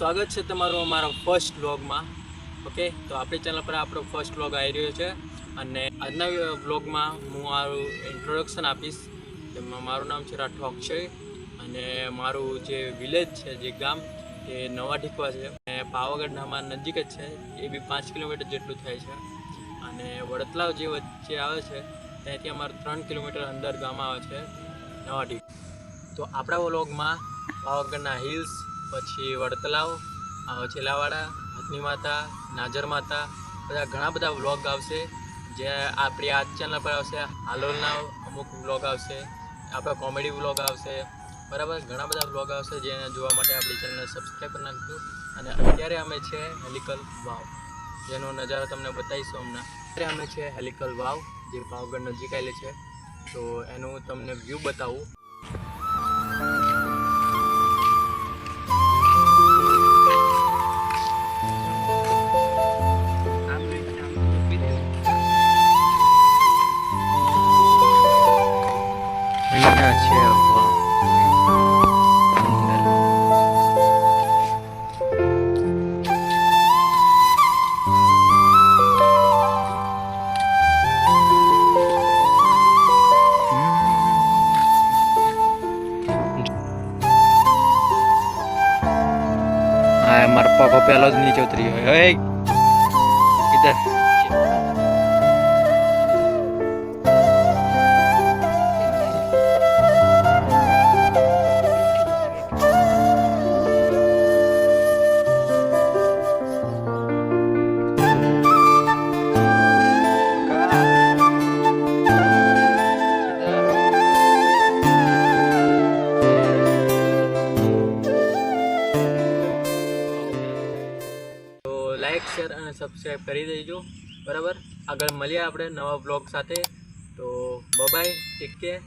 સ્વાગત છે તમારું અમારા ફર્સ્ટ વ્લોગમાં. ઓકે, તો આપણી ચેનલ પર આપણો ફર્સ્ટ વ્લોગ આવી રહ્યો છે અને આજના વ્લોગમાં હું મારું ઇન્ટ્રોડક્શન આપીશ. જેમાં મારું નામ છે રાઠવા અક્ષય અને મારું જે વિલેજ છે, જે ગામ, એ નવા ઢીકવા છે અને પાવાગઢના અમારા નજીક જ છે. એ બી 5 કિલોમીટર જેટલું થાય છે અને વડતલાવ જે વચ્ચે આવે છે ત્યાંથી અમારું 3 કિલોમીટર અંદર ગામ આવે છે નવા ઢીક. તો આપણા વ્લોગમાં પાવાગઢના હિલ્સ, પછી વડતલાવ, છેલાવાડા, હથની માતા, નાજર માતા, ઘણા બધા વ્લોગ આવશે જે આપણી આ ચેનલ પર આવશે. હાલોલના અમુક વ્લોગ આવશે, આપણા કોમેડી વ્લોગ આવશે, બરાબર. ઘણા બધા વ્લોગ આવશે જેને જોવા માટે આપણી ચેનલને સબસ્ક્રાઈબ કરી નાખજો. અને અત્યારે અમે છે હેલિકલ વાવ, જેનો નજારો તમને બતાવીશું હમણાં. અત્યારે અમે છે હેલિકલ વાવ, જે પાવાગઢ નજીક આવેલી છે, તો એનું તમને વ્યૂ બતાવું. મારા પગ પહેલો જ નીચે ઉતરી ગયો. ઇધર લાઈક, શેર અને સબસ્ક્રાઈબ કરી દેજો, બરાબર. આગળ મળીએ આપણે નવા બ્લોગ સાથે. તો બાય, ટેક કેર.